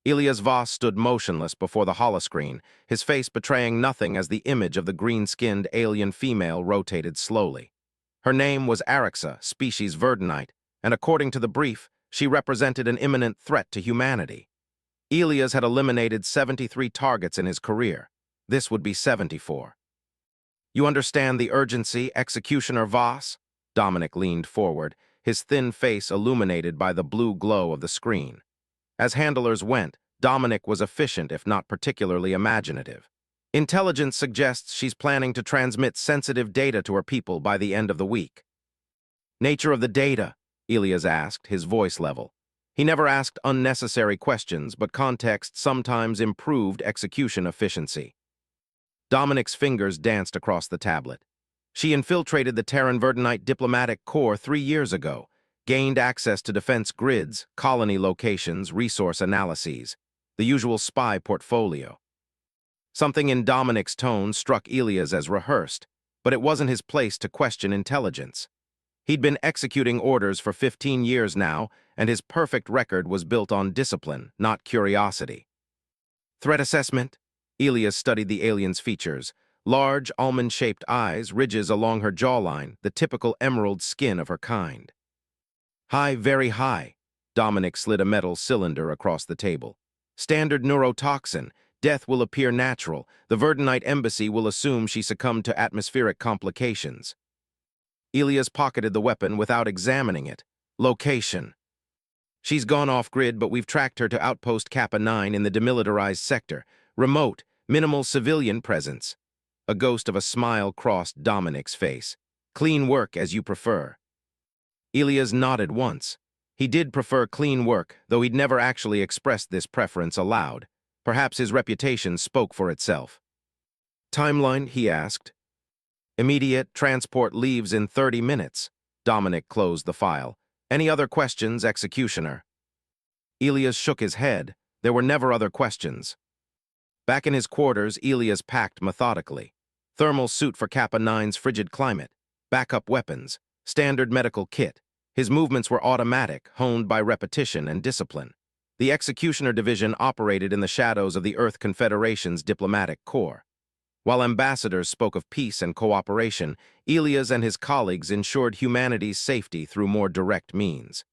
Elias Voss stood motionless before the holoscreen, his face betraying nothing as the image of the green-skinned alien female rotated slowly. Her name was Arixa, species Verdonite, and according to the brief, she represented an imminent threat to humanity. Elias had eliminated 73 targets in his career. This would be 74. You understand the urgency, Executioner Voss? Dominic leaned forward, his thin face illuminated by the blue glow of the screen. As handlers went, Dominic was efficient if not particularly imaginative. Intelligence suggests she's planning to transmit sensitive data to her people by the end of the week. Nature of the data? Elias asked, his voice level. He never asked unnecessary questions, but context sometimes improved execution efficiency. Dominic's fingers danced across the tablet. She infiltrated the Terran Verdonite diplomatic corps 3 years ago, gained access to defense grids, colony locations, resource analyses, the usual spy portfolio. Something in Dominic's tone struck Elias as rehearsed, but it wasn't his place to question intelligence. He'd been executing orders for 15 years now, and his perfect record was built on discipline, not curiosity. Threat assessment? Elias studied the alien's features. Large, almond-shaped eyes, ridges along her jawline, the typical emerald skin of her kind. High, very high. Dominic slid a metal cylinder across the table. Standard neurotoxin. Death will appear natural. The Verdonite embassy will assume she succumbed to atmospheric complications. Elias pocketed the weapon without examining it. Location. She's gone off-grid, but we've tracked her to Outpost Kappa 9 in the demilitarized sector. Remote, minimal civilian presence. A ghost of a smile crossed Dominic's face. Clean work, as you prefer. Elias nodded once. He did prefer clean work, though he'd never actually expressed this preference aloud. Perhaps his reputation spoke for itself. Timeline, he asked. Immediate transport leaves in 30 minutes. Dominic closed the file. Any other questions, Executioner? Elias shook his head. There were never other questions. Back in his quarters, Elias packed methodically. Thermal suit for Kappa 9's frigid climate. Backup weapons. Standard medical kit. His movements were automatic, honed by repetition and discipline. The Executioner Division operated in the shadows of the Earth Confederation's diplomatic corps. While ambassadors spoke of peace and cooperation, Elias and his colleagues ensured humanity's safety through more direct means.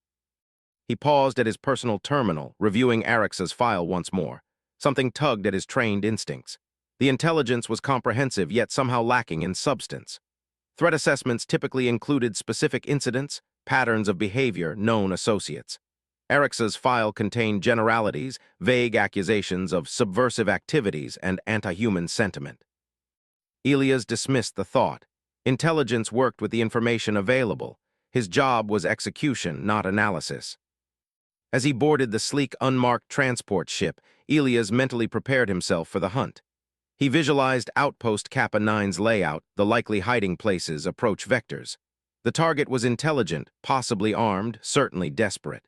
He paused at his personal terminal, reviewing Arix's file once more. Something tugged at his trained instincts. The intelligence was comprehensive, yet somehow lacking in substance. Threat assessments typically included specific incidents, patterns of behavior, known associates. Arix's file contained generalities, vague accusations of subversive activities, and anti-human sentiment. Elias dismissed the thought. Intelligence worked with the information available. His job was execution, not analysis. As he boarded the sleek, unmarked transport ship, Elias mentally prepared himself for the hunt. He visualized Outpost Kappa 9's layout, the likely hiding places, approach vectors. The target was intelligent, possibly armed, certainly desperate.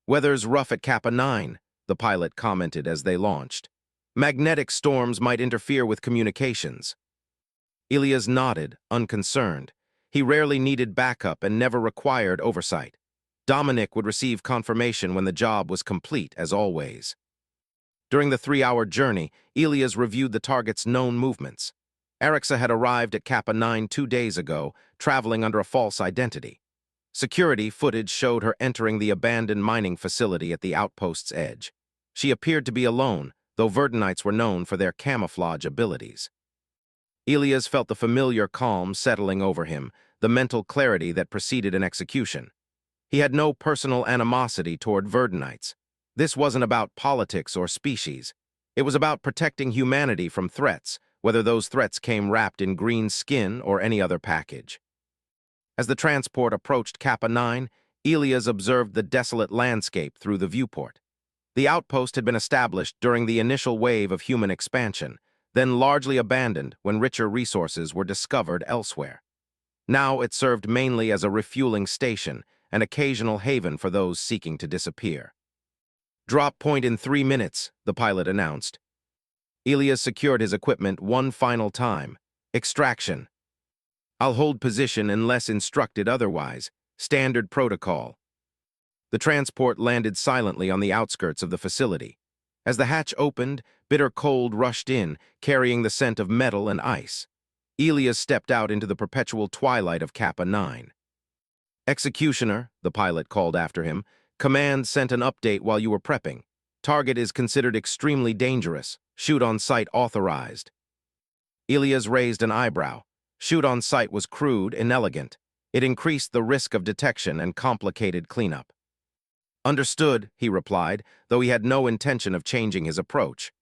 Weather's rough at Kappa 9, the pilot commented as they launched. Magnetic storms might interfere with communications. Elias nodded, unconcerned. He rarely needed backup and never required oversight. Dominic would receive confirmation when the job was complete, as always. During the 3-hour journey, Elias reviewed the target's known movements. Arixa had arrived at Kappa 9 2 days ago, traveling under a false identity. Security footage showed her entering the abandoned mining facility at the outpost's edge. She appeared to be alone, though Verdonites were known for their camouflage abilities. Elias felt the familiar calm settling over him, the mental clarity that preceded an execution. He had no personal animosity toward Verdonites. This wasn't about politics or species. It was about protecting humanity from threats, whether those threats came wrapped in green skin or any other package. As the transport approached Kappa 9, Elias observed the desolate landscape through the viewport. The outpost had been established during the initial wave of human expansion, then largely abandoned when richer resources were discovered elsewhere. Now it served mainly as a refueling station, an occasional haven for those seeking to disappear. Drop point in 3 minutes, the pilot announced. Elias secured his equipment one final time. Extraction. I'll hold position unless instructed otherwise. Standard protocol. The transport landed silently on the outskirts of the facility. As the hatch opened, bitter cold rushed in, carrying the scent of metal and ice. Elias stepped out into the perpetual twilight of Kappa 9. "Executioner," the pilot called after him, "Command sent an update while you were prepping. Target is considered extremely dangerous. Shoot on sight authorized." Elias raised an eyebrow. Shoot on sight was crude, inelegant. It increased the risk of detection and complicated cleanup. "Understood," he replied, though he had no intention of changing his approach.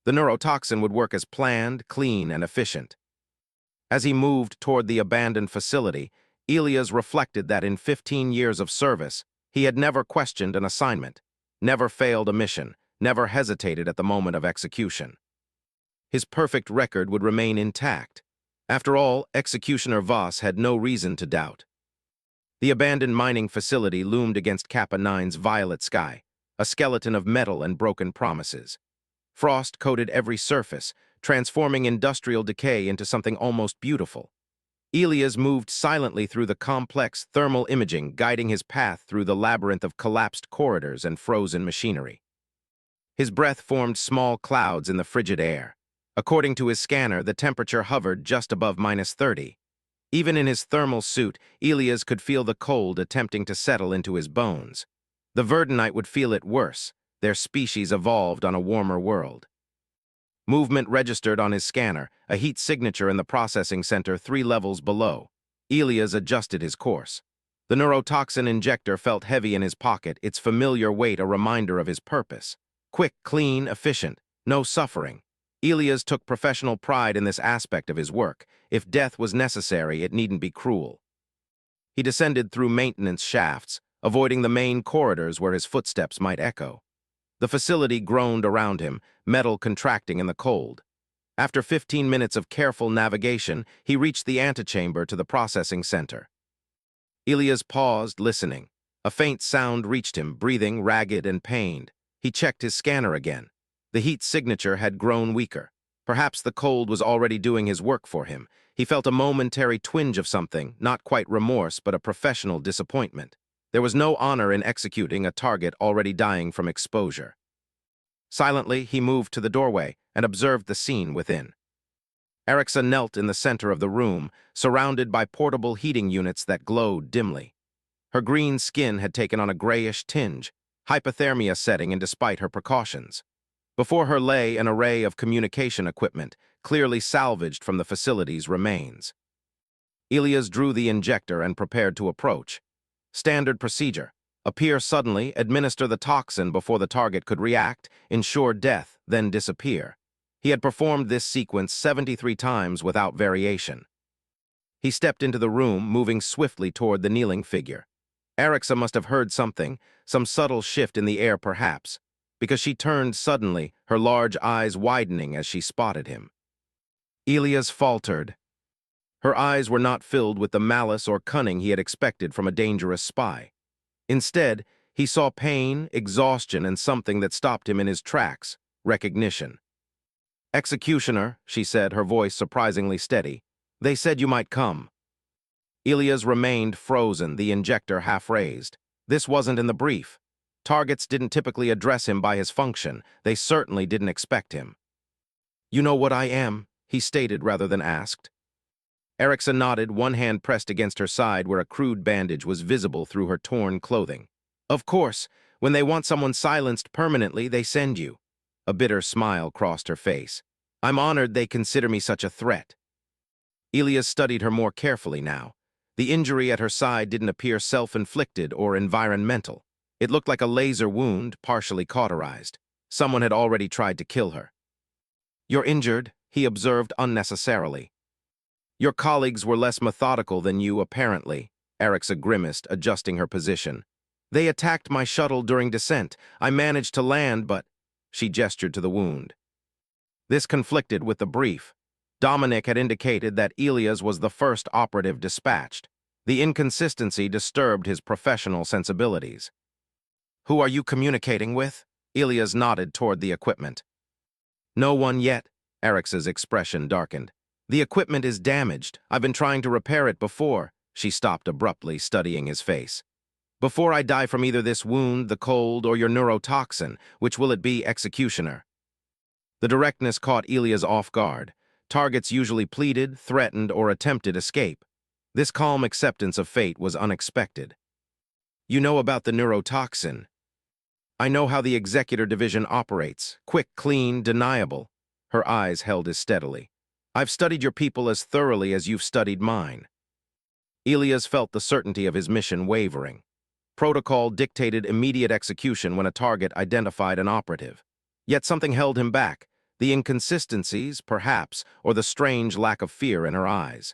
The neurotoxin would work as planned, clean, and efficient. As he moved toward the abandoned facility, Elias reflected that in 15 years of service, he had never questioned an assignment, never failed a mission, never hesitated at the moment of execution. His perfect record would remain intact. After all, Executioner Voss had no reason to doubt. The abandoned mining facility loomed against Kappa 9's violet sky, a skeleton of metal and broken promises. Frost coated every surface, transforming industrial decay into something almost beautiful. Elias moved silently through the complex thermal imaging, guiding his path through the labyrinth of collapsed corridors and frozen machinery. His breath formed small clouds in the frigid air. According to his scanner, the temperature hovered just above -30. Even in his thermal suit, Elias could feel the cold attempting to settle into his bones. The Verdonite would feel it worse. Their species evolved on a warmer world. Movement registered on his scanner, a heat signature in the processing center 3 levels below. Elias adjusted his course. The neurotoxin injector felt heavy in his pocket, its familiar weight a reminder of his purpose. Quick, clean, efficient, no suffering. Elias took professional pride in this aspect of his work. If death was necessary, it needn't be cruel. He descended through maintenance shafts, avoiding the main corridors where his footsteps might echo. The facility groaned around him, metal contracting in the cold. After 15 minutes of careful navigation, he reached the antechamber to the processing center. Elias paused, listening. A faint sound reached him, breathing ragged and pained. He checked his scanner again. The heat signature had grown weaker. Perhaps the cold was already doing his work for him. He felt a momentary twinge of something, not quite remorse, but a professional disappointment. There was no honor in executing a target already dying from exposure. Silently, he moved to the doorway and observed the scene within. Erixa knelt in the center of the room, surrounded by portable heating units that glowed dimly. Her green skin had taken on a grayish tinge, hypothermia setting in despite her precautions. Before her lay an array of communication equipment, clearly salvaged from the facility's remains. Elias drew the injector and prepared to approach. Standard procedure: appear suddenly, administer the toxin before the target could react, ensure death, then disappear. He had performed this sequence 73 times without variation. He stepped into the room, moving swiftly toward the kneeling figure. Erixa must have heard something, some subtle shift in the air perhaps, because she turned suddenly, her large eyes widening as she spotted him. Elias faltered. Her eyes were not filled with the malice or cunning he had expected from a dangerous spy. Instead, he saw pain, exhaustion, and something that stopped him in his tracks: recognition. "Executioner," she said, her voice surprisingly steady. "They said you might come." Elias remained frozen, the injector half raised. This wasn't in the brief. Targets didn't typically address him by his function. They certainly didn't expect him. "You know what I am," he stated rather than asked. Erixa nodded, one hand pressed against her side where a crude bandage was visible through her torn clothing. "Of course, when they want someone silenced permanently, they send you." A bitter smile crossed her face. "I'm honored they consider me such a threat." Elias studied her more carefully now. The injury at her side didn't appear self-inflicted or environmental. It looked like a laser wound, partially cauterized. Someone had already tried to kill her. "You're injured," he observed unnecessarily. "Your colleagues were less methodical than you, apparently," Erixa grimaced, adjusting her position. "They attacked my shuttle during descent. I managed to land, but—" She gestured to the wound. This conflicted with the brief. Dominic had indicated that Elias was the first operative dispatched. The inconsistency disturbed his professional sensibilities. "Who are you communicating with?" Elias nodded toward the equipment. "No one yet." Erix's expression darkened. "The equipment is damaged. I've been trying to repair it before." She stopped abruptly, studying his face. Before I die from either this wound, the cold, or your neurotoxin, which will it be, Executioner? The directness caught Elias off guard. Targets usually pleaded, threatened, or attempted escape. This calm acceptance of fate was unexpected. You know about the neurotoxin. I know how the executor division operates. Quick, clean, deniable. Her eyes held as steadily. I've studied your people as thoroughly as you've studied mine. Elias felt the certainty of his mission wavering. Protocol dictated immediate execution when a target identified an operative. Yet something held him back. The inconsistencies, perhaps, or the strange lack of fear in her eyes.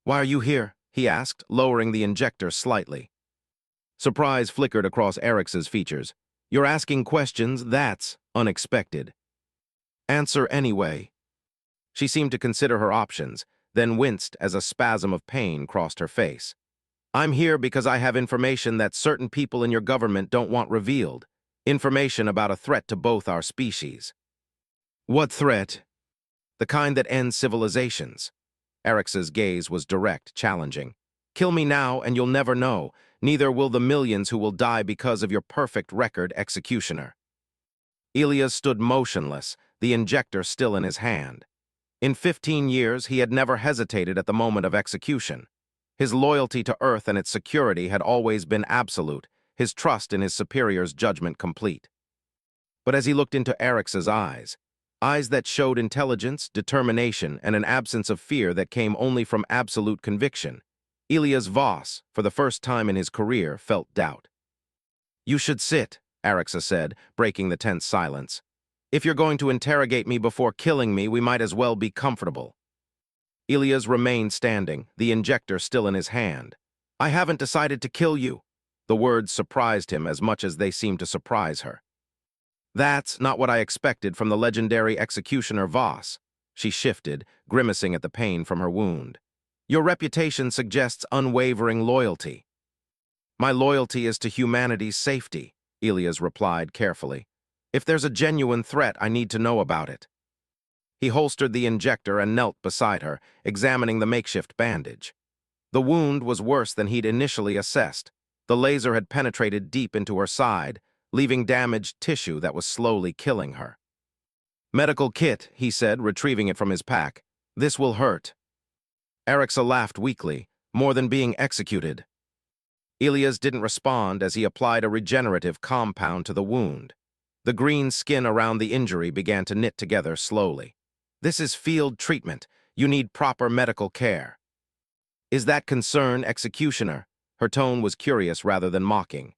Why are you here? He asked, lowering the injector slightly. Surprise flickered across Eric's features. You're asking questions, that's unexpected. Answer anyway. She seemed to consider her options, then winced as a spasm of pain crossed her face. I'm here because I have information that certain people in your government don't want revealed. Information about a threat to both our species. What threat? The kind that ends civilizations. Eric's gaze was direct, challenging. Kill me now and you'll never know. Neither will the millions who will die because of your perfect record, Executioner. Elias stood motionless, the injector still in his hand. In 15 years, he had never hesitated at the moment of execution. His loyalty to Earth and its security had always been absolute, his trust in his superior's judgment complete. But as he looked into Eric's eyes that showed intelligence, determination, and an absence of fear that came only from absolute conviction, Elias Voss, for the first time in his career, felt doubt. You should sit, Erixa said, breaking the tense silence. If you're going to interrogate me before killing me, we might as well be comfortable. Elias remained standing, the injector still in his hand. I haven't decided to kill you. The words surprised him as much as they seemed to surprise her. That's not what I expected from the legendary executioner Voss. She shifted, grimacing at the pain from her wound. Your reputation suggests unwavering loyalty. My loyalty is to humanity's safety, Elias replied carefully. If there's a genuine threat, I need to know about it. He holstered the injector and knelt beside her, examining the makeshift bandage. The wound was worse than he'd initially assessed. The laser had penetrated deep into her side, leaving damaged tissue that was slowly killing her. Medical kit, he said, retrieving it from his pack. This will hurt. Erixa laughed weakly, more than being executed. Elias didn't respond as he applied a regenerative compound to the wound. The green skin around the injury began to knit together slowly. This is field treatment. You need proper medical care. Is that concern, Executioner? Her tone was curious rather than mocking.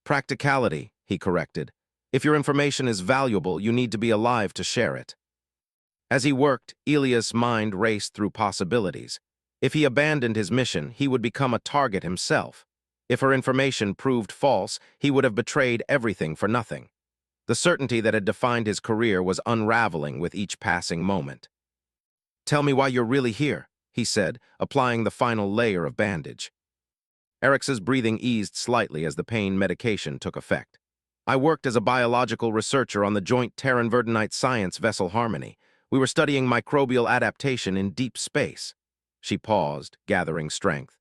Practicality, he corrected. If your information is valuable, you need to be alive to share it. As he worked, Elias' mind raced through possibilities. If he abandoned his mission, he would become a target himself. If her information proved false, he would have betrayed everything for nothing. The certainty that had defined his career was unraveling with each passing moment. Tell me why you're really here, he said, applying the final layer of bandage. Eric's breathing eased slightly as the pain medication took effect. I worked as a biological researcher on the joint Terran-Verdonite science vessel Harmony. We were studying microbial adaptation in deep space. She paused, gathering strength.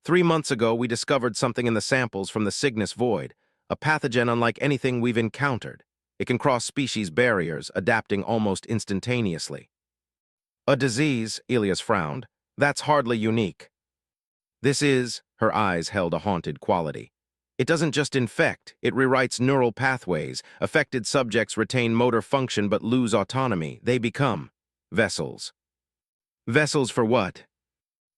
3 months ago, we discovered something in the samples from the Cygnus Void, a pathogen unlike anything we've encountered. It can cross species barriers, adapting almost instantaneously. A disease, Elias frowned. That's hardly unique. This is, her eyes held a haunted quality. It doesn't just infect, it rewrites neural pathways. Affected subjects retain motor function but lose autonomy. They become vessels. Vessels for what?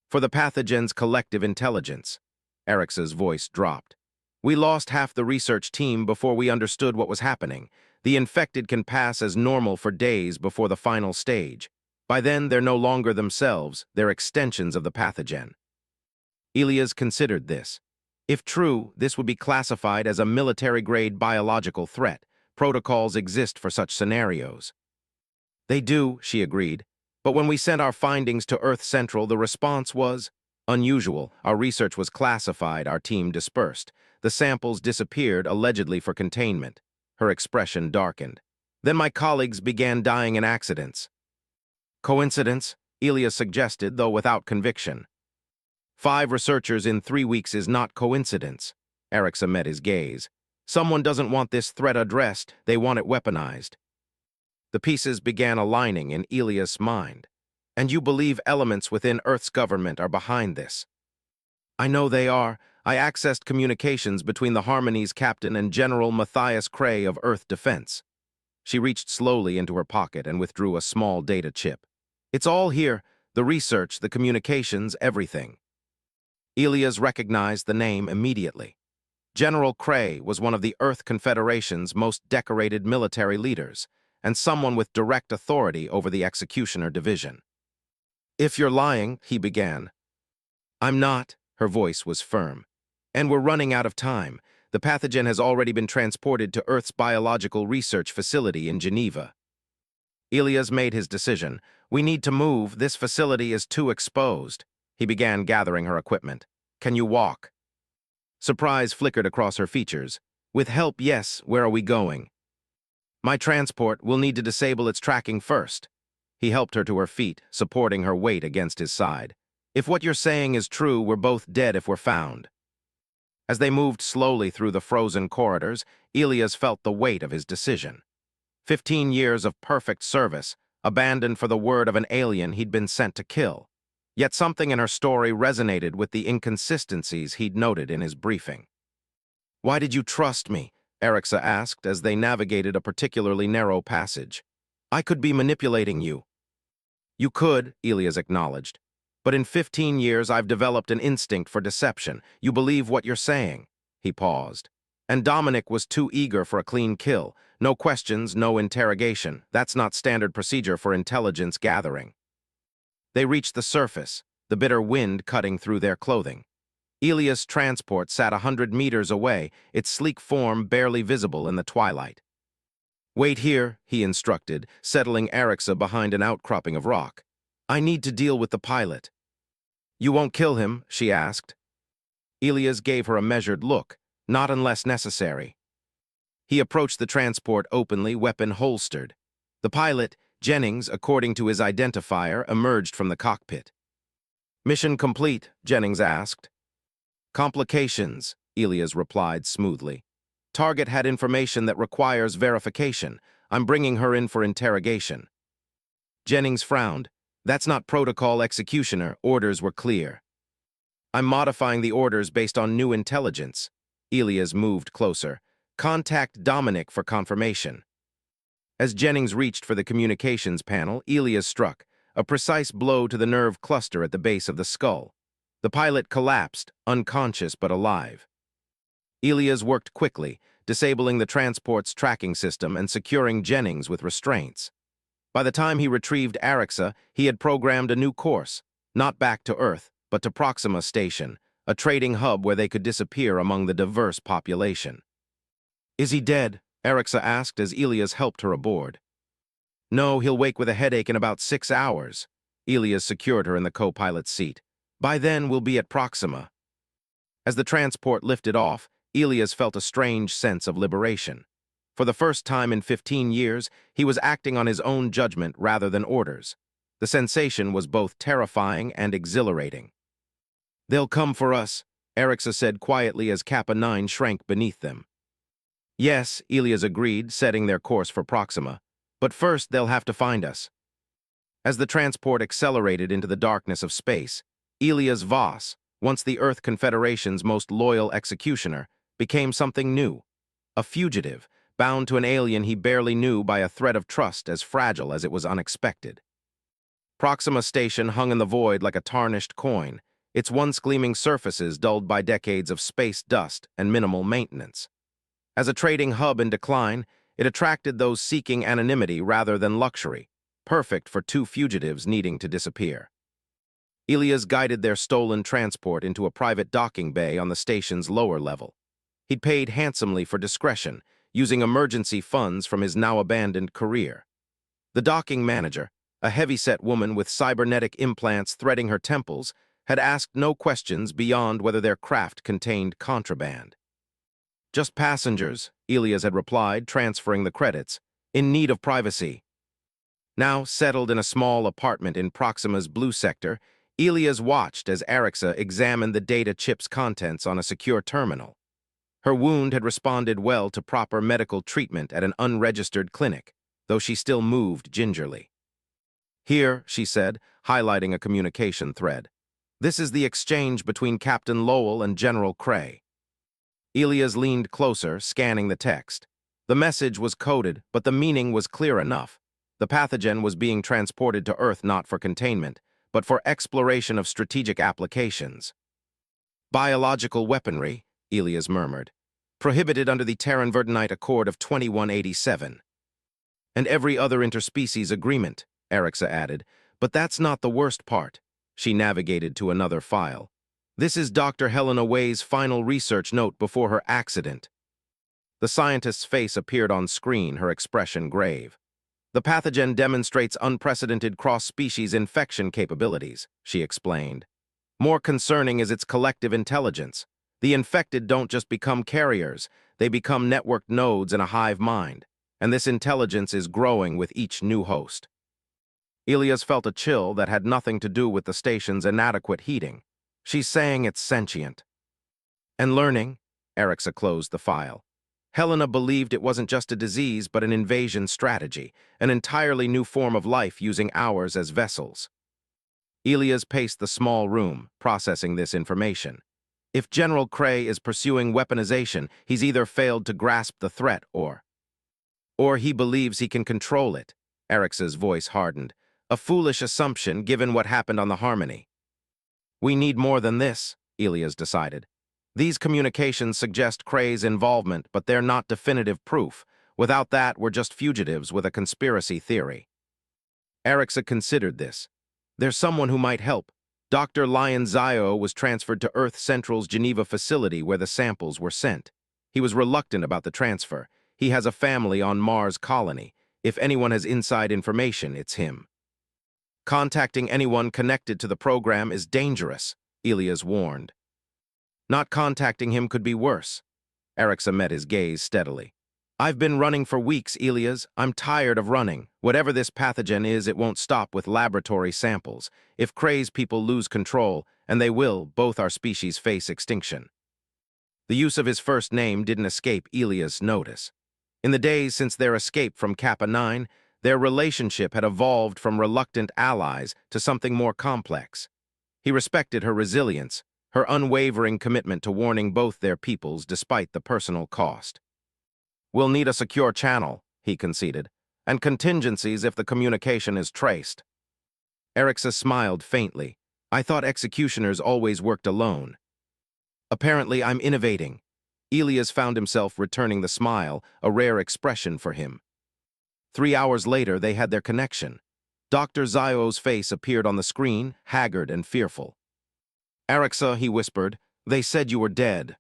For the pathogen's collective intelligence. Eric's voice dropped. We lost half the research team before we understood what was happening. The infected can pass as normal for days before the final stage. By then, they're no longer themselves, they're extensions of the pathogen. Elias considered this. If true, this would be classified as a military-grade biological threat. Protocols exist for such scenarios. They do, she agreed. But when we sent our findings to Earth Central, the response was unusual. Our research was classified, our team dispersed. The samples disappeared, allegedly for containment. Her expression darkened. Then my colleagues began dying in accidents. Coincidence? Elias suggested, though without conviction. 5 researchers in 3 weeks is not coincidence. Erickson met his gaze. Someone doesn't want this threat addressed, they want it weaponized. The pieces began aligning in Elias' mind. And you believe elements within Earth's government are behind this? I know they are. I accessed communications between the Harmony's captain and General Matthias Cray of Earth Defense. She reached slowly into her pocket and withdrew a small data chip. It's all here, the research, the communications, everything. Elias recognized the name immediately. General Cray was one of the Earth Confederation's most decorated military leaders, and someone with direct authority over the Executioner Division. If you're lying, he began. I'm not, her voice was firm. And we're running out of time. The pathogen has already been transported to Earth's biological research facility in Geneva. Elias made his decision. We need to move. This facility is too exposed. He began gathering her equipment. Can you walk? Surprise flickered across her features. With help, yes. Where are we going? My transport will need to disable its tracking first. He helped her to her feet, supporting her weight against his side. If what you're saying is true, we're both dead if we're found. As they moved slowly through the frozen corridors, Elias felt the weight of his decision. 15 years of perfect service, abandoned for the word of an alien he'd been sent to kill. Yet something in her story resonated with the inconsistencies he'd noted in his briefing. Why did you trust me? Erickson asked as they navigated a particularly narrow passage. I could be manipulating you. You could, Elias acknowledged. But in 15 years I've developed an instinct for deception. You believe what you're saying. He paused. And Dominic was too eager for a clean kill. No questions, no interrogation. That's not standard procedure for intelligence gathering. They reached the surface, the bitter wind cutting through their clothing. Elias' transport sat 100 meters away, its sleek form barely visible in the twilight. Wait here, he instructed, settling Erickson behind an outcropping of rock. I need to deal with the pilot. You won't kill him, she asked. Elias gave her a measured look, not unless necessary. He approached the transport openly, weapon holstered. The pilot, Jennings, according to his identifier, emerged from the cockpit. Mission complete, Jennings asked. Complications, Elias replied smoothly. Target had information that requires verification. I'm bringing her in for interrogation. Jennings frowned. That's not protocol, Executioner. Orders were clear. I'm modifying the orders based on new intelligence. Elias moved closer. Contact Dominic for confirmation. As Jennings reached for the communications panel, Elias struck, a precise blow to the nerve cluster at the base of the skull. The pilot collapsed, unconscious but alive. Elias worked quickly, disabling the transport's tracking system and securing Jennings with restraints. By the time he retrieved Erickson, he had programmed a new course, not back to Earth, but to Proxima Station, a trading hub where they could disappear among the diverse population. Is he dead? Erickson asked as Elias helped her aboard. No, he'll wake with a headache in about 6 hours. Elias secured her in the co-pilot's seat. By then, we'll be at Proxima. As the transport lifted off, Elias felt a strange sense of liberation. For the first time in 15 years, he was acting on his own judgment rather than orders. The sensation was both terrifying and exhilarating. They'll come for us, Erickson said quietly as Kappa 9 shrank beneath them. Yes, Elias agreed, setting their course for Proxima. But first, they'll have to find us. As the transport accelerated into the darkness of space, Elias Voss, once the Earth Confederation's most loyal executioner, became something new. A fugitive, bound to an alien he barely knew by a thread of trust as fragile as it was unexpected. Proxima Station hung in the void like a tarnished coin, its once gleaming surfaces dulled by decades of space dust and minimal maintenance. As a trading hub in decline, it attracted those seeking anonymity rather than luxury, perfect for 2 fugitives needing to disappear. Elias guided their stolen transport into a private docking bay on the station's lower level. He'd paid handsomely for discretion, using emergency funds from his now-abandoned career. The docking manager, a heavy-set woman with cybernetic implants threading her temples, had asked no questions beyond whether their craft contained contraband. Just passengers, Elias had replied, transferring the credits, in need of privacy. Now settled in a small apartment in Proxima's blue sector, Elias watched as Arixa examined the data chip's contents on a secure terminal. Her wound had responded well to proper medical treatment at an unregistered clinic, though she still moved gingerly. "Here," she said, highlighting a communication thread. "This is the exchange between Captain Lowell and General Cray." Elias leaned closer, scanning the text. The message was coded, but the meaning was clear enough. The pathogen was being transported to Earth not for containment, but for exploration of strategic applications. "Biological weaponry," Elias murmured, "prohibited under the Terran Verdinite Accord of 2187. And every other interspecies agreement," Arixa added, "but that's not the worst part." She navigated to another file. "This is Dr. Helena Way's final research note before her accident." The scientist's face appeared on screen, her expression grave. "The pathogen demonstrates unprecedented cross-species infection capabilities," she explained. "More concerning is its collective intelligence. The infected don't just become carriers, they become networked nodes in a hive mind, and this intelligence is growing with each new host." Elias felt a chill that had nothing to do with the station's inadequate heating. "She's saying it's sentient." "And learning," Arixa closed the file. "Helena believed it wasn't just a disease but an invasion strategy, an entirely new form of life using ours as vessels." Elias paced the small room, processing this information. If General Cray is pursuing weaponization, he's either failed to grasp the threat or he believes he can control it. Eric's voice hardened. "A foolish assumption given what happened on the Harmony." "We need more than this," Elias decided. "These communications suggest Cray's involvement, but they're not definitive proof. Without that, we're just fugitives with a conspiracy theory." Arixa considered this. "There's someone who might help. Dr. Lion Zio was transferred to Earth Central's Geneva facility where the samples were sent. He was reluctant about the transfer. He has a family on Mars colony. If anyone has inside information, it's him." "Contacting anyone connected to the program is dangerous," Elias warned. "Not contacting him could be worse." Arixa met his gaze steadily. "I've been running for weeks, Elias. I'm tired of running. Whatever this pathogen is, it won't stop with laboratory samples. If Cray's people lose control, and they will, both our species face extinction." The use of his first name didn't escape Elias' notice. In the days since their escape from Kappa 9, their relationship had evolved from reluctant allies to something more complex. He respected her resilience, her unwavering commitment to warning both their peoples despite the personal cost. "We'll need a secure channel," he conceded, "and contingencies if the communication is traced." Arixa smiled faintly. "I thought executioners always worked alone." "Apparently I'm innovating." Elias found himself returning the smile, a rare expression for him. 3 hours later, they had their connection. Dr. Zio's face appeared on the screen, haggard and fearful. "Arixa," he whispered, "they said you were dead."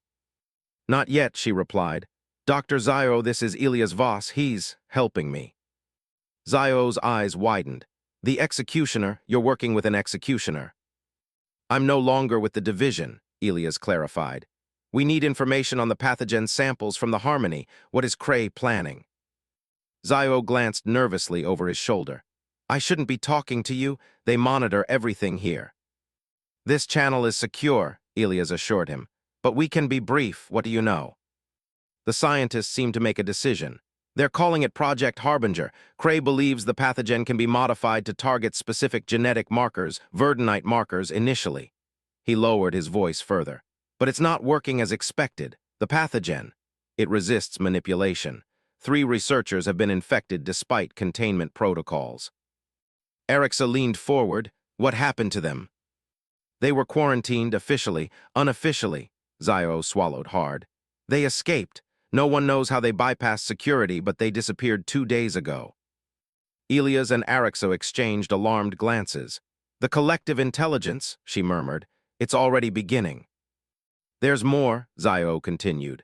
"Not yet," she replied. "Dr. Zio, this is Elias Voss. He's helping me." Zio's eyes widened. "The executioner, you're working with an executioner." "I'm no longer with the division," Elias clarified. "We need information on the pathogen samples from the Harmony. What is Cray planning?" Zio glanced nervously over his shoulder. "I shouldn't be talking to you. They monitor everything here." "This channel is secure," Elias assured him. "But we can be brief. What do you know?" The scientists seemed to make a decision. "They're calling it Project Harbinger. Cray believes the pathogen can be modified to target specific genetic markers, verdinite markers, initially." He lowered his voice further. "But it's not working as expected. The pathogen. It resists manipulation. 3 researchers have been infected despite containment protocols." Arixa leaned forward. "What happened to them?" "They were quarantined officially. Unofficially," Zio swallowed hard. "They escaped. No one knows how they bypassed security, but they disappeared 2 days ago." Elias and Arixa exchanged alarmed glances. "The collective intelligence," she murmured. "It's already beginning." "There's more," Zio continued.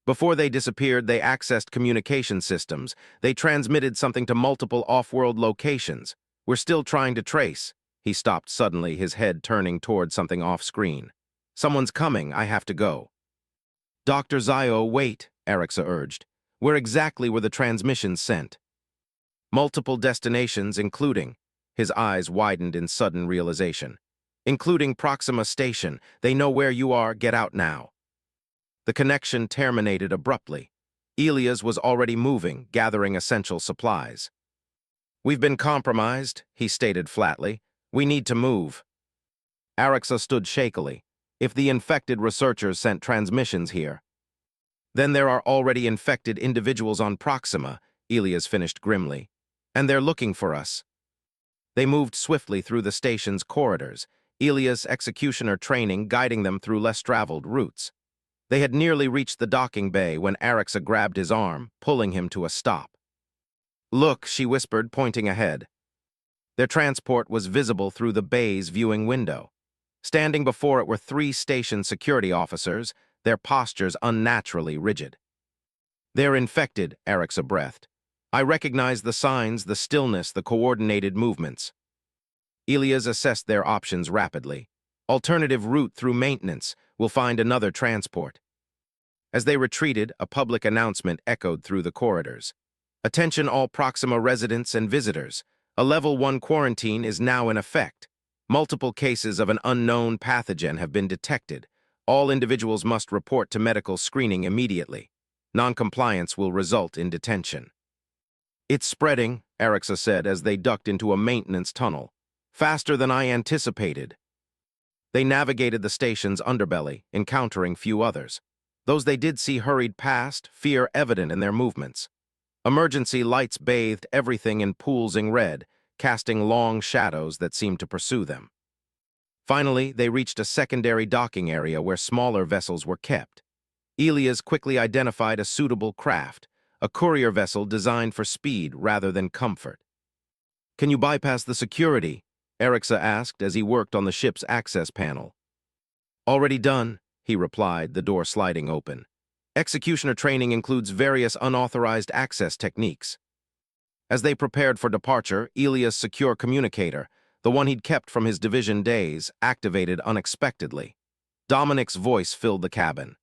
"Before they disappeared, they accessed communication systems. They transmitted something to multiple off-world locations. We're still trying to trace." He stopped suddenly, his head turning toward something off-screen. "Someone's coming. I have to go." "Dr. Zio, wait," Arixa urged. "Where exactly were the transmissions sent?" "Multiple destinations, including—" His eyes widened in sudden realization. including Proxima Station. They know where you are. Get out now." The connection terminated abruptly. Elias was already moving, gathering essential supplies. "We've been compromised," he stated flatly. "We need to move." Arixa stood shakily. "If the infected researchers sent transmissions here, then there are already infected individuals on Proxima," Elias finished grimly. "And they're looking for us." They moved swiftly through the station's corridors, Elias' executioner training guiding them through less traveled routes. They had nearly reached the docking bay when Arixa grabbed his arm, pulling him to a stop. "Look," she whispered, pointing ahead. Their transport was visible through the bay's viewing window. Standing before it were 3 station security officers, their postures unnaturally rigid. "They're infected," Arixa breathed. "I recognize the signs, the stillness, the coordinated movements." Elias assessed their options rapidly. Alternative route through maintenance. We'll find another transport. As they retreated, a public announcement echoed through the corridors. "Attention all Proxima residents and visitors. A Level 1 quarantine is now in effect. Multiple cases of an unknown pathogen have been detected. All individuals must report to medical screening immediately. Noncompliance will result in detention." "It's spreading," Arixa said as they ducked into a maintenance tunnel. "Faster than I anticipated." They navigated the station's underbelly, encountering few others. Those they did see hurried past, fear evident in their movements. Emergency lights bathed everything in pools-ing red, casting long shadows that seemed to pursue them. Finally, they reached a secondary docking area where smaller vessels were kept. Elias quickly identified a suitable craft, a courier vessel designed for speed rather than comfort. "Can you bypass the security?" Arixa asked as he worked on the ship's access panel. "Already done," he replied, the door sliding open. "Executioner training includes various unauthorized access techniques." As they prepared for departure, Elias' secure communicator, the one he'd kept from his division days, activated unexpectedly. Dominic's voice filled the cabin.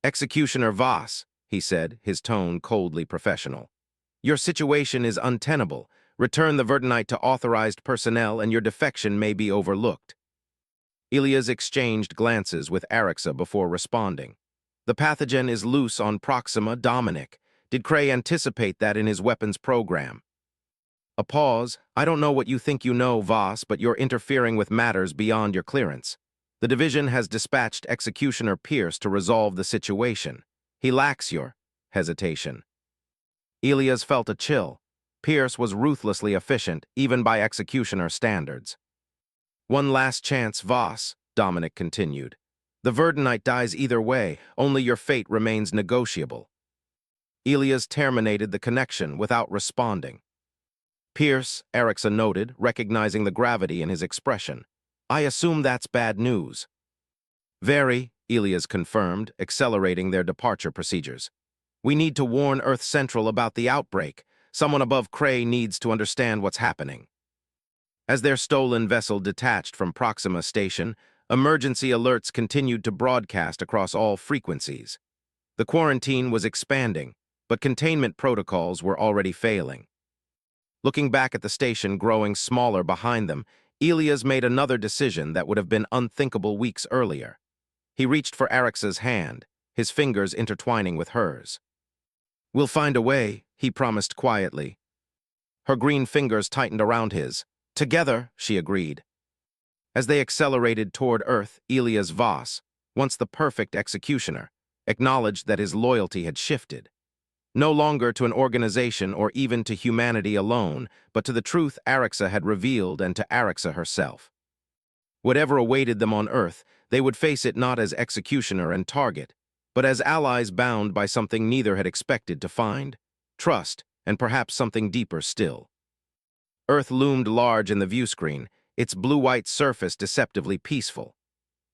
"Executioner Voss," he said, his tone coldly professional. "Your situation is untenable. Return the Verdunite to authorized personnel and your defection may be overlooked." Elias exchanged glances with Arixa before responding. "The pathogen is loose on Proxima, Dominic. Did Cray anticipate that in his weapons program?" A pause. "I don't know what you think you know, Voss, but you're interfering with matters beyond your clearance. The division has dispatched Executioner Pierce to resolve the situation. He lacks your hesitation." Elias felt a chill. Pierce was ruthlessly efficient, even by Executioner standards. "One last chance, Voss," Dominic continued. "The Verdunite dies either way, only your fate remains negotiable." Elias terminated the connection without responding. "Pierce," Arixa noted, recognizing the gravity in his expression. "I assume that's bad news." "Very," Elias confirmed, accelerating their departure procedures. "We need to warn Earth Central about the outbreak. Someone above Cray needs to understand what's happening." As their stolen vessel detached from Proxima Station, emergency alerts continued to broadcast across all frequencies. The quarantine was expanding, but containment protocols were already failing. Looking back at the station growing smaller behind them, Elias made another decision that would have been unthinkable weeks earlier. He reached for Arixa's hand, his fingers intertwining with hers. "We'll find a way," he promised quietly. Her green fingers tightened around his. "Together," she agreed. As they accelerated toward Earth, Elias Voss, once the perfect executioner, acknowledged that his loyalty had shifted. No longer to an organization or even to humanity alone, but to the truth Arixa had revealed and to Arixa herself. Whatever awaited them on Earth, they would face it not as executioner and target, but as allies bound by something neither had expected to find: trust, and perhaps something deeper still. Earth loomed large in the viewscreen, its blue-white surface deceptively peaceful.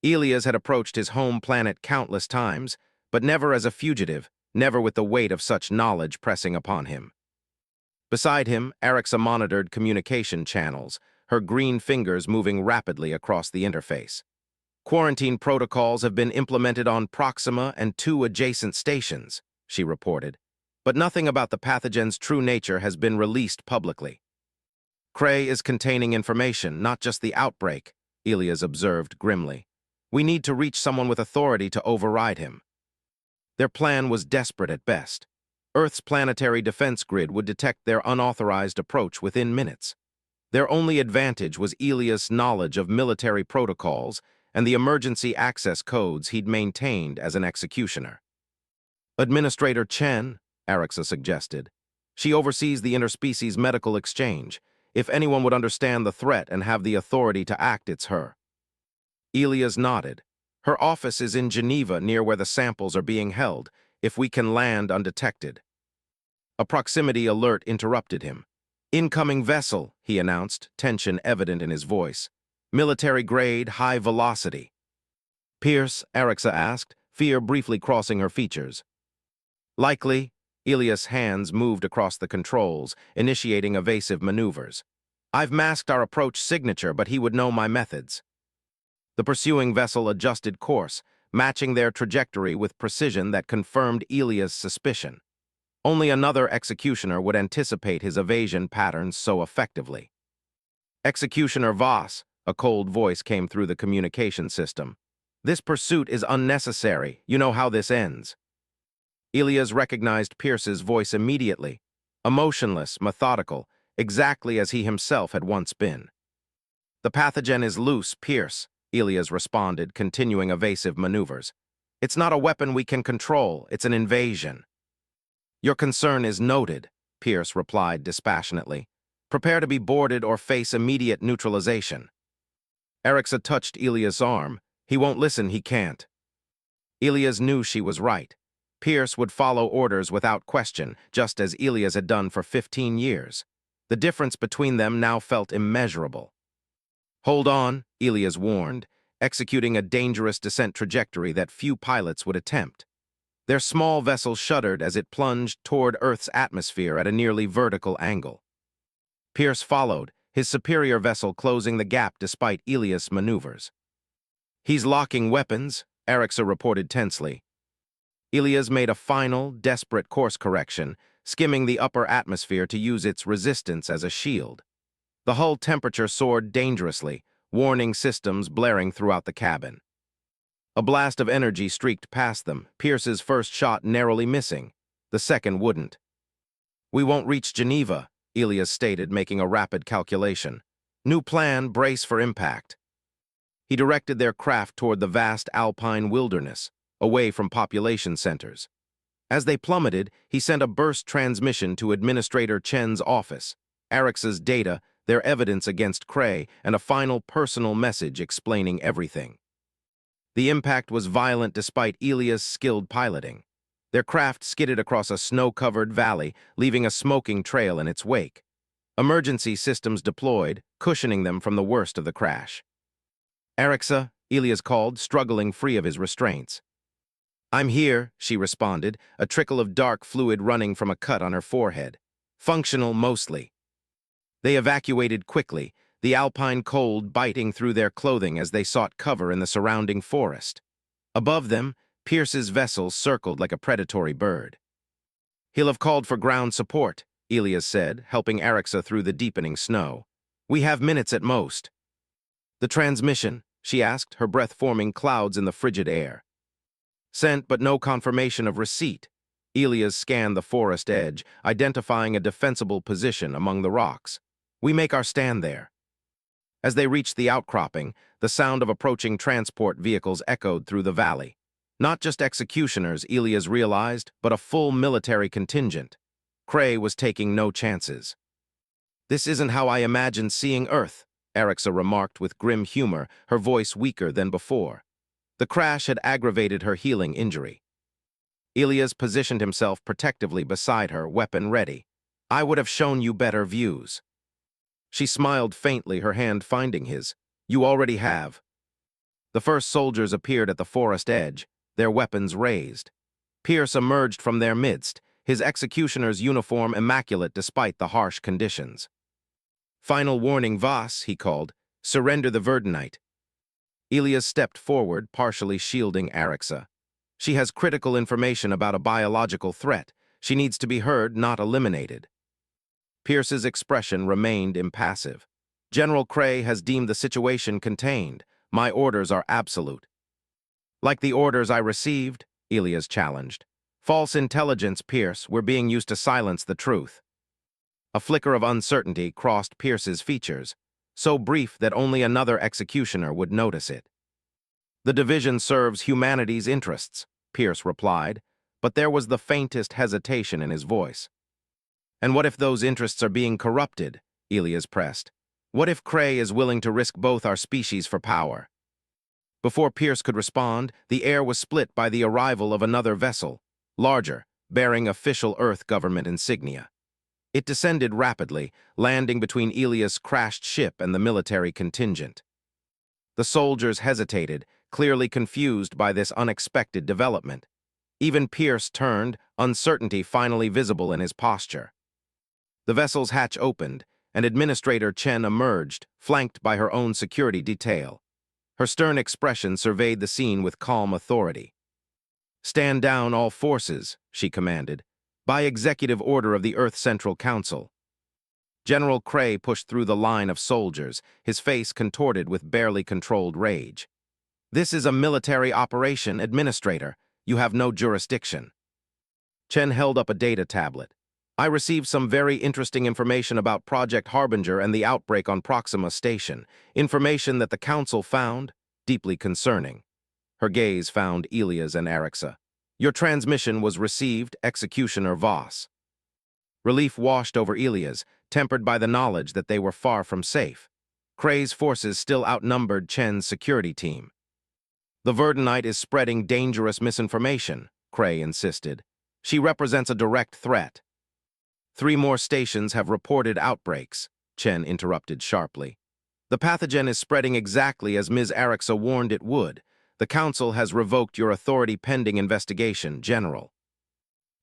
Elias had approached his home planet countless times, but never as a fugitive, never with the weight of such knowledge pressing upon him. Beside him, Arixa monitored communication channels, her green fingers moving rapidly across the interface. "Quarantine protocols have been implemented on Proxima and 2 adjacent stations," she reported, "but nothing about the pathogen's true nature has been released publicly. Cray is containing information, not just the outbreak. Elias observed grimly. We need to reach someone with authority to override him. Their plan was desperate at best. Earth's planetary defense grid would detect their unauthorized approach within minutes. Their only advantage was Elias' knowledge of military protocols and the emergency access codes he'd maintained as an executioner. Administrator Chen, Arixa suggested. She oversees the interspecies medical exchange. If anyone would understand the threat and have the authority to act, it's her. Elias nodded. Her office is in Geneva, near where the samples are being held, if we can land undetected. A proximity alert interrupted him. Incoming vessel, he announced, tension evident in his voice. Military grade, high velocity. Pierce, Arixa asked, fear briefly crossing her features. Likely. Elias' hands moved across the controls, initiating evasive maneuvers. I've masked our approach signature, but he would know my methods. The pursuing vessel adjusted course, matching their trajectory with precision that confirmed Elias' suspicion. Only another executioner would anticipate his evasion patterns so effectively. Executioner Voss, a cold voice came through the communication system. This pursuit is unnecessary. You know how this ends. Elias recognized Pierce's voice immediately. Emotionless, methodical, exactly as he himself had once been. The pathogen is loose, Pierce, Elias responded, continuing evasive maneuvers. It's not a weapon we can control, it's an invasion. Your concern is noted, Pierce replied dispassionately. Prepare to be boarded or face immediate neutralization. Arixa touched Elias' arm. He won't listen, he can't. Elias knew she was right. Pierce would follow orders without question, just as Elias had done for 15 years. The difference between them now felt immeasurable. Hold on, Elias warned, executing a dangerous descent trajectory that few pilots would attempt. Their small vessel shuddered as it plunged toward Earth's atmosphere at a nearly vertical angle. Pierce followed, his superior vessel closing the gap despite Elias' maneuvers. He's locking weapons, Arixa reported tensely. Elias made a final, desperate course correction, skimming the upper atmosphere to use its resistance as a shield. The hull temperature soared dangerously, warning systems blaring throughout the cabin. A blast of energy streaked past them, Pierce's first shot narrowly missing. The second wouldn't. We won't reach Geneva, Elias stated, making a rapid calculation. New plan, brace for impact. He directed their craft toward the vast alpine wilderness, away from population centers. As they plummeted, he sent a burst transmission to Administrator Chen's office, Arix's data, their evidence against Cray, and a final personal message explaining everything. The impact was violent despite Elias' skilled piloting. Their craft skidded across a snow-covered valley, leaving a smoking trail in its wake. Emergency systems deployed, cushioning them from the worst of the crash. Arixa, Elias called, struggling free of his restraints. I'm here, she responded, a trickle of dark fluid running from a cut on her forehead. Functional mostly. They evacuated quickly, the alpine cold biting through their clothing as they sought cover in the surrounding forest. Above them, Pierce's vessel circled like a predatory bird. He'll have called for ground support, Elias said, helping Arixa through the deepening snow. We have minutes at most. The transmission, she asked, her breath forming clouds in the frigid air. Sent, but no confirmation of receipt. Elias scanned the forest edge, identifying a defensible position among the rocks. We make our stand there. As they reached the outcropping, the sound of approaching transport vehicles echoed through the valley. Not just executioners, Elias realized, but a full military contingent. Cray was taking no chances. This isn't how I imagined seeing Earth, Arixa remarked with grim humor, her voice weaker than before. The crash had aggravated her healing injury. Elias positioned himself protectively beside her, weapon ready. I would have shown you better views. She smiled faintly, her hand finding his. You already have. The first soldiers appeared at the forest edge, their weapons raised. Pierce emerged from their midst, his executioner's uniform immaculate despite the harsh conditions. Final warning, Voss, he called. Surrender the Verdunite. Elias stepped forward, partially shielding Arixa. She has critical information about a biological threat. She needs to be heard, not eliminated. Pierce's expression remained impassive. General Cray has deemed the situation contained. My orders are absolute. Like the orders I received, Elias challenged. False intelligence, Pierce. We're being used to silence the truth. A flicker of uncertainty crossed Pierce's features, so brief that only another executioner would notice it. The division serves humanity's interests, Pierce replied, but there was the faintest hesitation in his voice. And what if those interests are being corrupted? Elias pressed. What if Cray is willing to risk both our species for power? Before Pierce could respond, the air was split by the arrival of another vessel, larger, bearing official Earth government insignia. It descended rapidly, landing between Elias' crashed ship and the military contingent. The soldiers hesitated, clearly confused by this unexpected development. Even Pierce turned, uncertainty finally visible in his posture. The vessel's hatch opened, and Administrator Chen emerged, flanked by her own security detail. Her stern expression surveyed the scene with calm authority. "Stand down, all forces," she commanded, "by executive order of the Earth Central Council." General Cray pushed through the line of soldiers, his face contorted with barely controlled rage. "This is a military operation, Administrator. You have no jurisdiction." Chen held up a data tablet. "I received some very interesting information about Project Harbinger and the outbreak on Proxima Station, information that the Council found deeply concerning." Her gaze found Elias and Arixa. "Your transmission was received, Executioner Voss." Relief washed over Elias, tempered by the knowledge that they were far from safe. Cray's forces still outnumbered Chen's security team. "The Verdunite is spreading dangerous misinformation," Cray insisted. "She represents a direct threat." 3 more stations have reported outbreaks," Chen interrupted sharply. "The pathogen is spreading exactly as Ms. Arixa warned it would. The Council has revoked your authority pending investigation, General."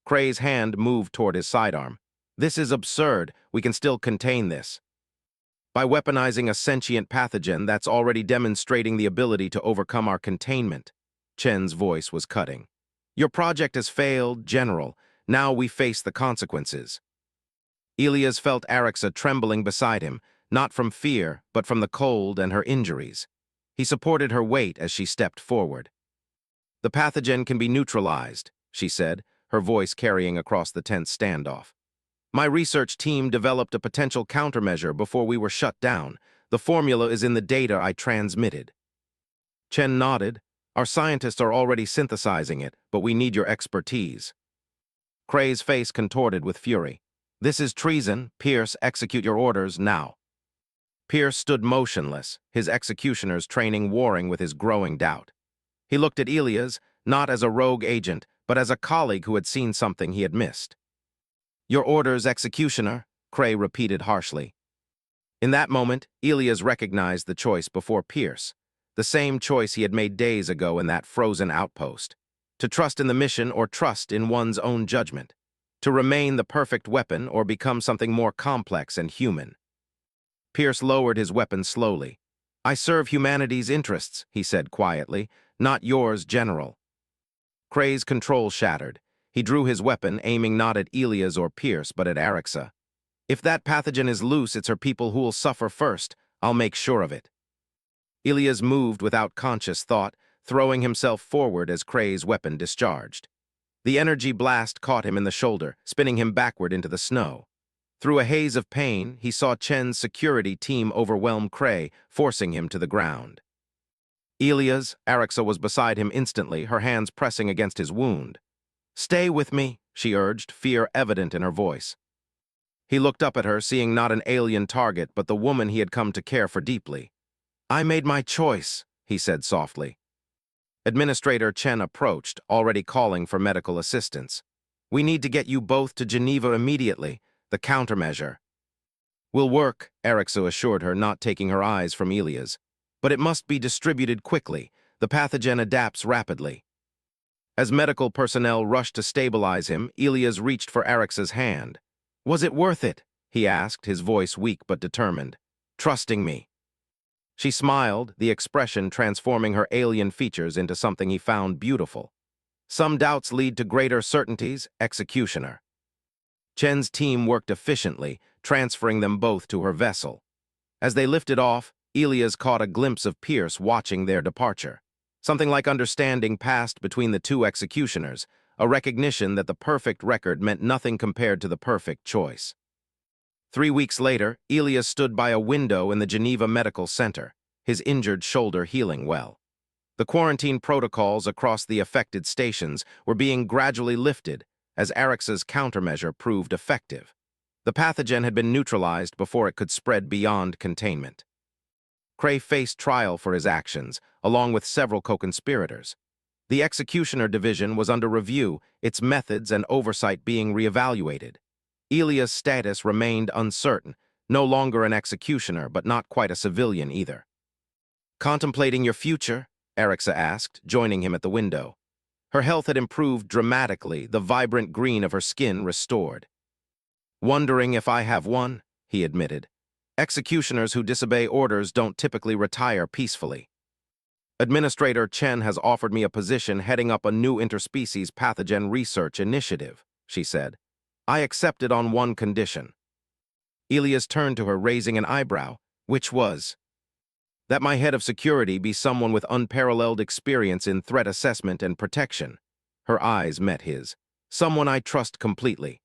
Cray's hand moved toward his sidearm. "This is absurd. We can still contain this." "By weaponizing a sentient pathogen that's already demonstrating the ability to overcome our containment." Chen's voice was cutting. "Your project has failed, General. Now we face the consequences." Elias felt Arixa trembling beside him, not from fear, but from the cold and her injuries. He supported her weight as she stepped forward. "The pathogen can be neutralized," she said, her voice carrying across the tense standoff. "My research team developed a potential countermeasure before we were shut down. The formula is in the data I transmitted." Chen nodded. "Our scientists are already synthesizing it, but we need your expertise." Cray's face contorted with fury. "This is treason. Pierce, execute your orders now." Pierce stood motionless, his executioner's training warring with his growing doubt. He looked at Elias, not as a rogue agent, but as a colleague who had seen something he had missed. "Your orders, Executioner," Cray repeated harshly. In that moment, Elias recognized the choice before Pierce, the same choice he had made days ago in that frozen outpost. To trust in the mission or trust in one's own judgment. To remain the perfect weapon or become something more complex and human. Pierce lowered his weapon slowly. "I serve humanity's interests," he said quietly, "not yours, General." Cray's control shattered. He drew his weapon, aiming not at Elias or Pierce, but at Arixa. "If that pathogen is loose, it's her people who will suffer first. I'll make sure of it." Elias moved without conscious thought, throwing himself forward as Cray's weapon discharged. The energy blast caught him in the shoulder, spinning him backward into the snow. Through a haze of pain, he saw Chen's security team overwhelm Cray, forcing him to the ground. Elias, Arixa was beside him instantly, her hands pressing against his wound. "Stay with me," she urged, fear evident in her voice. He looked up at her, seeing not an alien target, but the woman he had come to care for deeply. "I made my choice," he said softly. Administrator Chen approached, already calling for medical assistance. "We need to get you both to Geneva immediately. The countermeasure." "Will work," Arixa assured her, not taking her eyes from Elias. "But it must be distributed quickly. The pathogen adapts rapidly." As medical personnel rushed to stabilize him, Elias reached for Arixa's hand. "Was it worth it?" he asked, his voice weak but determined. "Trusting me." She smiled, the expression transforming her alien features into something he found beautiful. "Some doubts lead to greater certainties, Executioner." Chen's team worked efficiently, transferring them both to her vessel. As they lifted off, Elias caught a glimpse of Pierce watching their departure. Something like understanding passed between the two executioners, a recognition that the perfect record meant nothing compared to the perfect choice. 3 weeks later, Elias stood by a window in the Geneva Medical Center, his injured shoulder healing well. The quarantine protocols across the affected stations were being gradually lifted as Arix's countermeasure proved effective. The pathogen had been neutralized before it could spread beyond containment. Cray faced trial for his actions, along with several co-conspirators. The Executioner Division was under review, its methods and oversight being reevaluated. Elias' status remained uncertain, no longer an executioner, but not quite a civilian either. "Contemplating your future?" Arixa asked, joining him at the window. Her health had improved dramatically, the vibrant green of her skin restored. "Wondering if I have one," he admitted. "Executioners who disobey orders don't typically retire peacefully. Administrator Chen has offered me a position heading up a new interspecies pathogen research initiative," she said. "I accepted on one condition." Elias turned to her, raising an eyebrow. "Which was?" "That my head of security be someone with unparalleled experience in threat assessment and protection." Her eyes met his. "Someone I trust completely."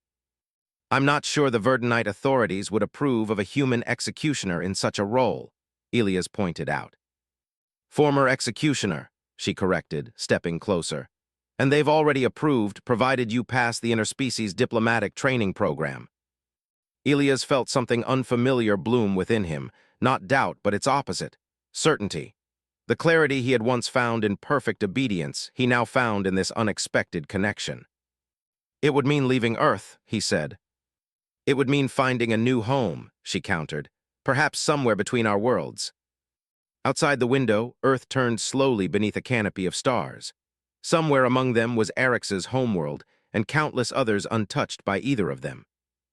"I'm not sure the Verdunite authorities would approve of a human executioner in such a role," Elias pointed out. "Former executioner," she corrected, stepping closer. "And they've already approved, provided you pass the interspecies diplomatic training program." Elias felt something unfamiliar bloom within him, not doubt, but its opposite, certainty. The clarity he had once found in perfect obedience, he now found in this unexpected connection. "It would mean leaving Earth," he said. "It would mean finding a new home," she countered, "perhaps somewhere between our worlds." Outside the window, Earth turned slowly beneath a canopy of stars. Somewhere among them was Arix's homeworld, and countless others untouched by either of them.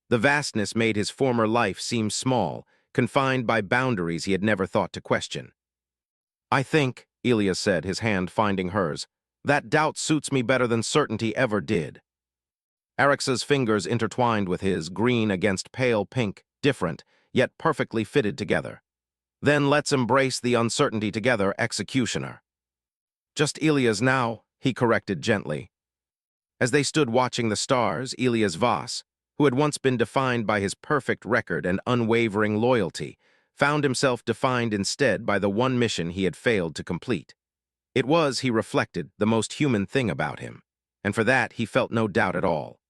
The vastness made his former life seem small, confined by boundaries he had never thought to question. "I think," Elias said, his hand finding hers, "that doubt suits me better than certainty ever did." Arix's fingers intertwined with his, green against pale pink, different, yet perfectly fitted together. "Then let's embrace the uncertainty together, Executioner." "Just Elias now," he corrected gently. As they stood watching the stars, Elias Voss, who had once been defined by his perfect record and unwavering loyalty, found himself defined instead by the one mission he had failed to complete. It was, he reflected, the most human thing about him, and for that he felt no doubt at all.